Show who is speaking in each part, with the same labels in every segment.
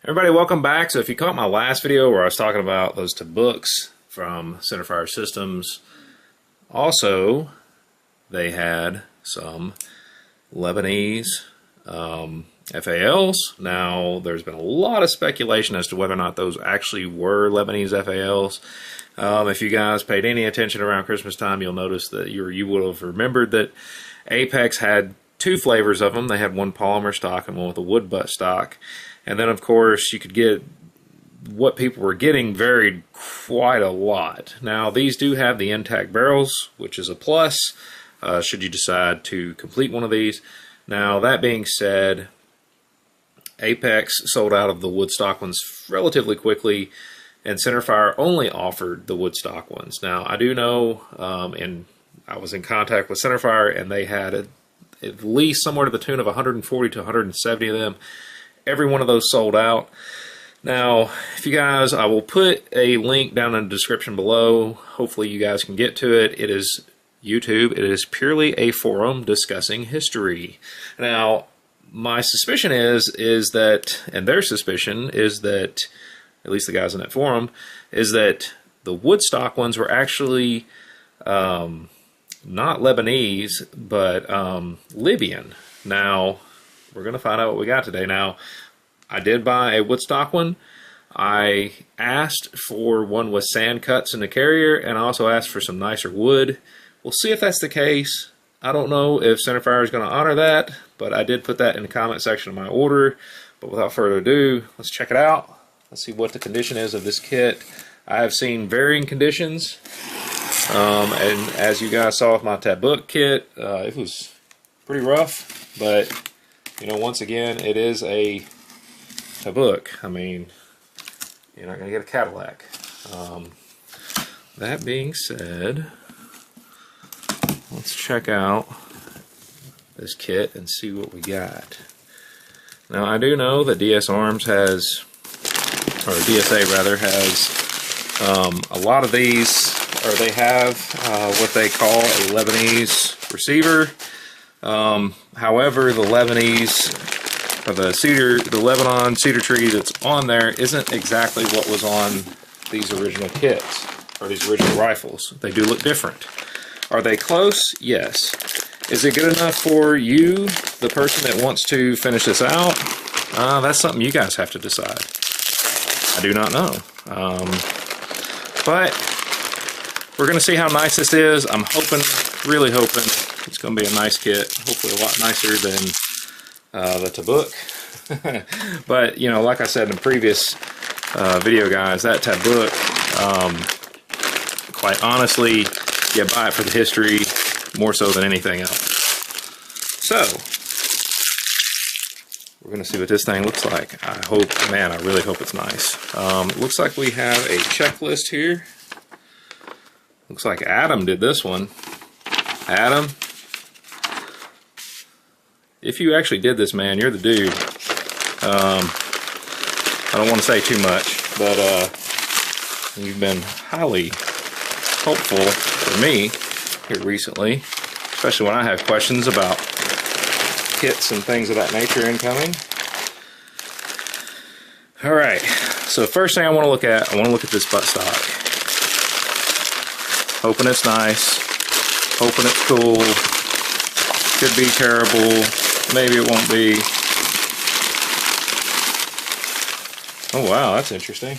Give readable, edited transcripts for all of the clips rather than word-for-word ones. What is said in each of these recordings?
Speaker 1: Everybody, welcome back. So if you caught my last video where I was talking about those tabuks from Centerfire Systems, also they had some Lebanese FALs. Now there's been a lot of speculation as to whether or not those actually were Lebanese FALs. If you guys paid any attention around Christmas time, you'll notice that you will have remembered that Apex had two flavors of them. They had one polymer stock and one with a wood butt stock. And then, of course, you could get what people were getting varied quite a lot. Now, these do have the intact barrels, which is a plus, should you decide to complete one of these. Now, that being said, Apex sold out of the wood stock ones relatively quickly, and Centerfire only offered the wood stock ones. Now, I do know, and I was in contact with Centerfire, and they had at least somewhere to the tune of 140 to 170 of them. Every one of those sold out. Now, if you guys, I will put a link down in the description below. Hopefully you guys can get to it. It is YouTube. It is purely a forum discussing history. Now, my suspicion is that, and their suspicion is that, at least the guys in that forum, is that the wood stock ones were actually not Lebanese, but Libyan. Now, we're going to find out what we got today. Now, I did buy a woodstock one. I asked for one with sand cuts in the carrier, and I also asked for some nicer wood. We'll see if that's the case. I don't know if Centerfire is going to honor that, but I did put that in the comment section of my order. But without further ado, let's check it out. Let's see what the condition is of this kit. I have seen varying conditions, and as you guys saw with my tabuk kit, it was pretty rough, but you know, once again, it is a tabuk. I mean, you're not going to get a Cadillac. That being said, let's check out this kit and see what we got. Now, I do know that DS Arms has, or DSA rather, has a lot of these, or they have what they call a Lebanese receiver. However, the Lebanese, or the Lebanon cedar tree that's on there isn't exactly what was on these original kits, or these original rifles. They do look different. Are they close? Yes. Is it good enough for you, the person that wants to finish this out? That's something you guys have to decide. I do not know. But we're going to see how nice this is. I'm hoping, really hoping, it's going to be a nice kit. Hopefully a lot nicer than the tabuk. But, you know, like I said in the previous video, guys, that tabuk, quite honestly, you buy it for the history more so than anything else. So, we're going to see what this thing looks like. I hope, man, I really hope it's nice. It looks like we have a checklist here. Looks like Adam did this one. Adam, if you actually did this, man, you're the dude. I don't want to say too much, but you've been highly helpful for me here recently, especially when I have questions about kits and things of that nature incoming. Alright, so first thing I want to look at this buttstock. Hoping it's nice, hoping it's cool. Could be terrible, maybe it won't be. Oh wow, that's interesting.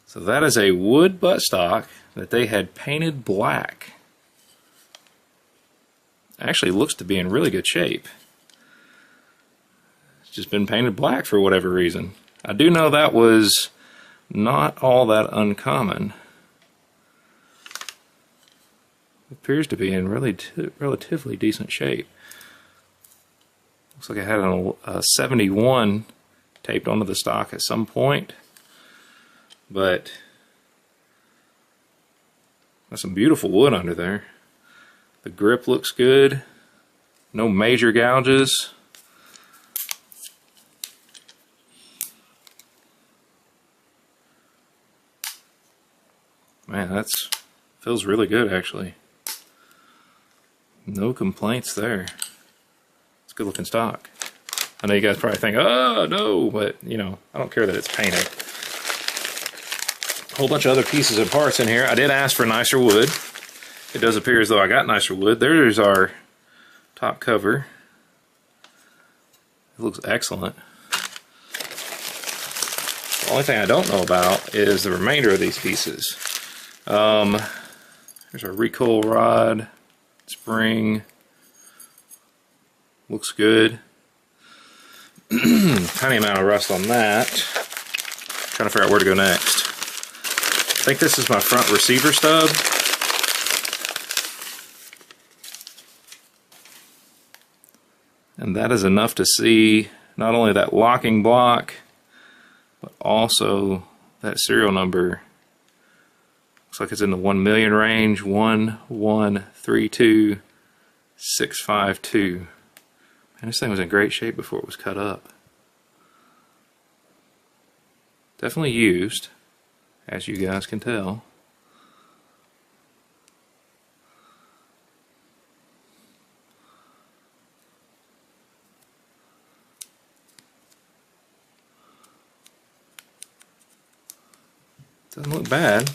Speaker 1: So that is a wood buttstock that they had painted black. Actually looks to be in really good shape. It's just been painted black for whatever reason. I do know that was not all that uncommon. Appears to be in relatively decent shape. Looks like it had a 71 taped onto the stock at some point, but got some beautiful wood under there. The grip looks good. No major gouges. Man, that's feels really good actually. No complaints there. It's a good looking stock. I know you guys probably think, oh no, but you know, I don't care that it's painted. A whole bunch of other pieces and parts in here. I did ask for nicer wood. It does appear as though I got nicer wood. There's our top cover. It looks excellent. The only thing I don't know about is the remainder of these pieces. There's our recoil rod, spring. Looks good. Tiny amount of rust on that. Trying to figure out where to go next. I think this is my front receiver stub. And that is enough to see not only that locking block, but also that serial number. Looks like it's in the 1 million range, 1132652. Man, this thing was in great shape before it was cut up. Definitely used, as you guys can tell. Doesn't look bad.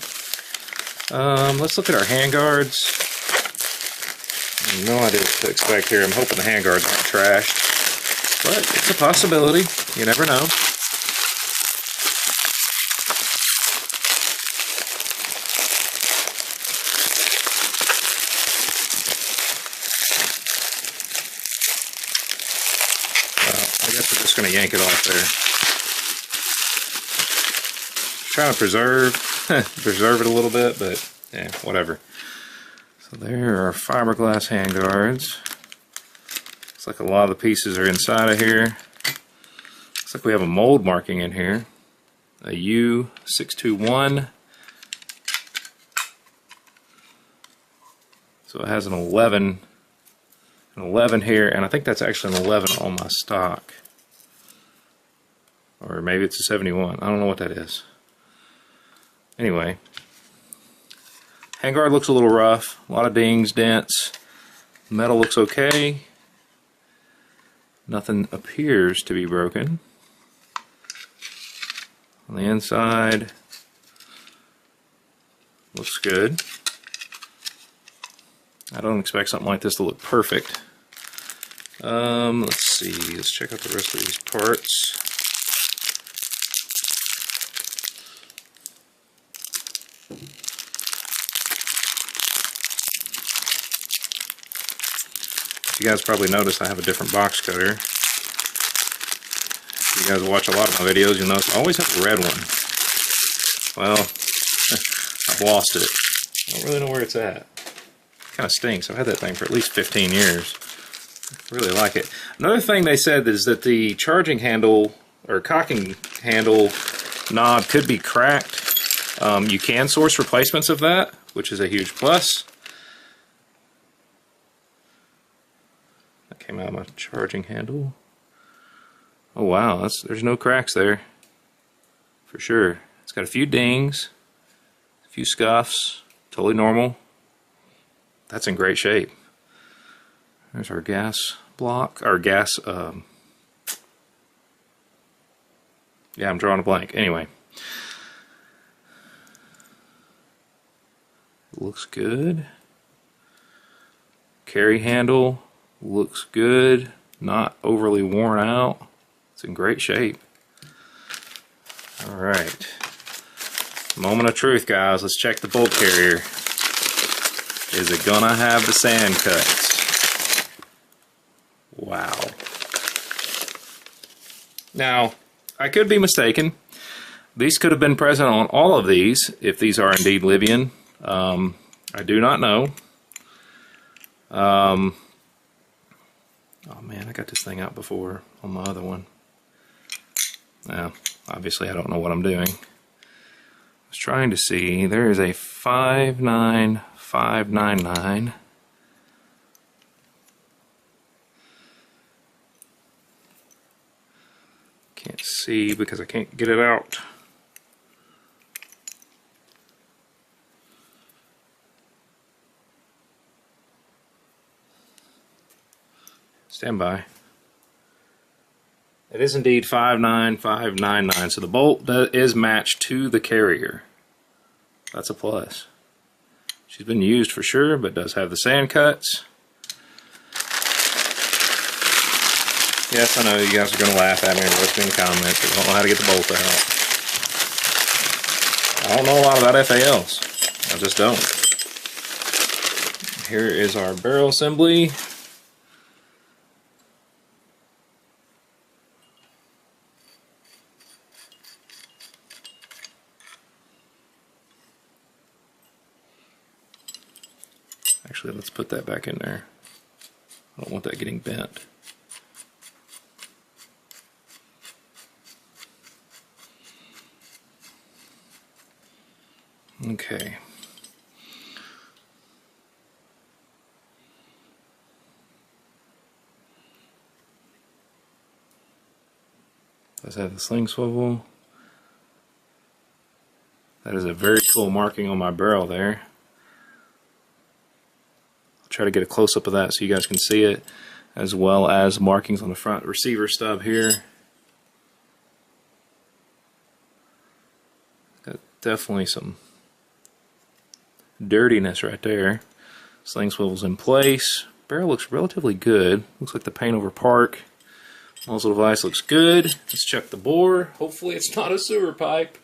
Speaker 1: Let's look at our handguards. No idea what to expect here. I'm hoping the handguards aren't trashed, but it's a possibility. You never know. I guess we're just going to yank it off there. Trying to preserve it a little bit, but yeah, whatever. So there are our fiberglass handguards. Looks like a lot of the pieces are inside of here. Looks like we have a mold marking in here. A U621. So it has an 11 here, and I think that's actually an 11 on my stock. Or maybe it's a 71. I don't know what that is. Anyway, handguard looks a little rough, a lot of dings, dents. Metal looks okay. Nothing appears to be broken. On the inside, looks good. I don't expect something like this to look perfect. Let's see, let's check out the rest of these parts. You guys probably noticed I have a different box cutter. If you guys watch a lot of my videos, you'll notice I always have a red one. Well, I've lost it. I don't really know where it's at. Kind of stinks. I've had that thing for at least 15 years. I really like it. Another thing they said is that the charging handle or cocking handle knob could be cracked. You can source replacements of that, which is a huge plus. Came out of my charging handle. Oh wow, there's no cracks there. For sure. It's got a few dings, a few scuffs, totally normal. That's in great shape. There's our gas block, our gas, yeah, I'm drawing a blank. Anyway. Looks good. Carry handle. Looks good, not overly worn out. It's in great shape. Alright. Moment of truth, guys. Let's check the bolt carrier. Is it gonna have the sand cuts? Wow. Now, I could be mistaken. These could have been present on all of these, if these are indeed Libyan. I do not know. Oh man, I got this thing out before on my other one. Now, obviously I don't know what I'm doing. I was trying to see, there is a 59599. Can't see because I can't get it out. Stand by. It is indeed 59599, so the bolt is matched to the carrier. That's a plus. She's been used for sure, but does have the sand cuts. Yes, I know you guys are going to laugh at me and roast me in the comments, but I don't know how to get the bolt out. I don't know a lot about FALs. I just don't. Here is our barrel assembly. Actually, let's put that back in there. I don't want that getting bent. Okay. Does have the sling swivel. That is a very cool marking on my barrel there. I'll try to get a close-up of that so you guys can see it, as well as markings on the front receiver stub here. Got definitely some dirtiness right there. Sling swivel's in place. Barrel looks relatively good. Looks like the paint over park. Muzzle device looks good. Let's check the bore. Hopefully it's not a sewer pipe.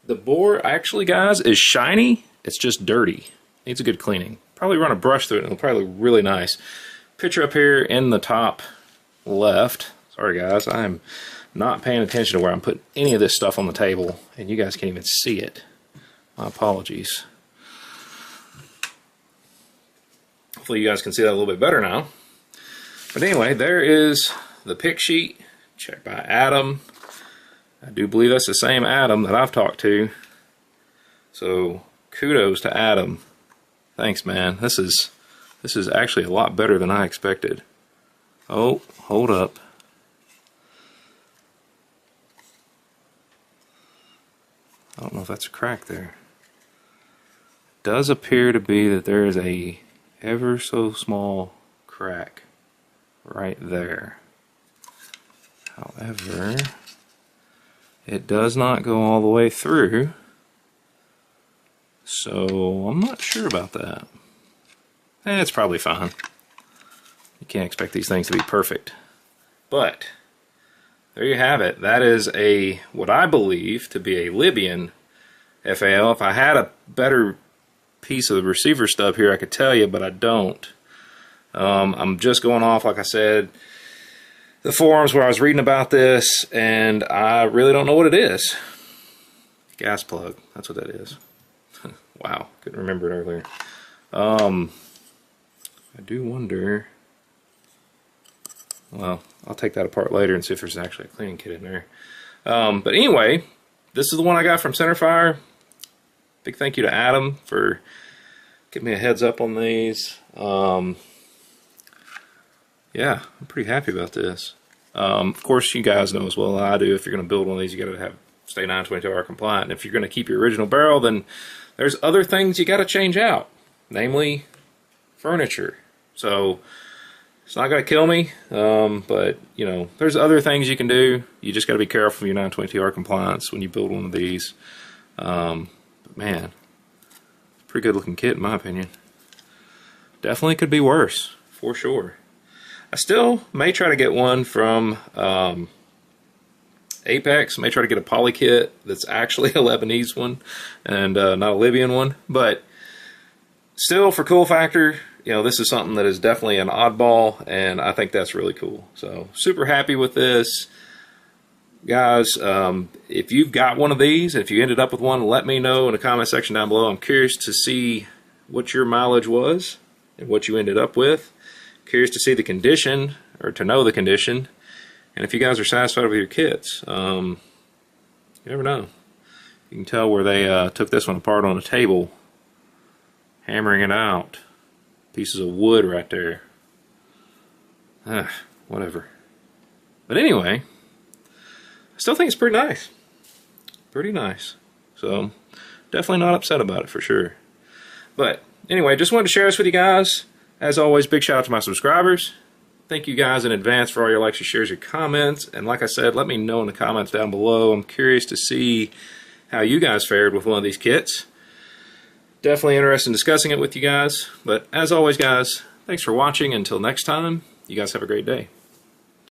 Speaker 1: The bore actually, guys, is shiny. It's just dirty. Needs a good cleaning. Probably run a brush through it and it'll probably look really nice. Picture up here in the top left. Sorry guys, I'm not paying attention to where I'm putting any of this stuff on the table, and you guys can't even see it. My apologies. Hopefully you guys can see that a little bit better now. But anyway, there is the pick sheet, checked by Adam. I do believe that's the same Adam that I've talked to. So kudos to Adam. Thanks, man. This is actually a lot better than I expected. Oh, hold up. I don't know if that's a crack there. It does appear to be that there is a ever so small crack right there. However, it does not go all the way through, so I'm not sure about that. It's probably fine. You can't expect these things to be perfect. But there you have it. That is what I believe to be a Libyan FAL. If I had a better piece of the receiver stub here, I could tell you, but I don't. I'm just going off, like I said, the forums where I was reading about this, and I really don't know what it is. Gas plug. That's what that is. Wow, couldn't remember it earlier. I do wonder. Well, I'll take that apart later and see if there's actually a cleaning kit in there. But anyway, this is the one I got from Centerfire. Big thank you to Adam for giving me a heads up on these. Yeah, I'm pretty happy about this. Of course, you guys know as well as I do, if you're going to build one of these, you got to stay 922R compliant. And if you're going to keep your original barrel, then there's other things you got to change out, namely furniture. So it's not going to kill me, but you know, there's other things you can do. You just got to be careful of your 922R compliance when you build one of these. But man, pretty good looking kit in my opinion. Definitely could be worse, for sure. I still may try to get one from Apex. May try to get a poly kit that's actually a Lebanese one and not a Libyan one. But still, for cool factor, you know, this is something that is definitely an oddball, and I think that's really cool. So super happy with this. Guys, if you've got one of these, if you ended up with one, let me know in the comment section down below. I'm curious to see what your mileage was and what you ended up with. Curious to see the condition, or to know the condition, and if you guys are satisfied with your kits. You never know. You can tell where they took this one apart on a table, hammering it out. Pieces of wood right there. Whatever. But anyway, I still think it's pretty nice. Pretty nice. So, definitely not upset about it for sure. But anyway, just wanted to share this with you guys. As always, big shout out to my subscribers. thank you guys in advance for all your likes, your shares, your comments. And like I said, let me know in the comments down below. I'm curious to see how you guys fared with one of these kits. Definitely interested in discussing it with you guys. But as always, guys, thanks for watching. Until next time, you guys have a great day.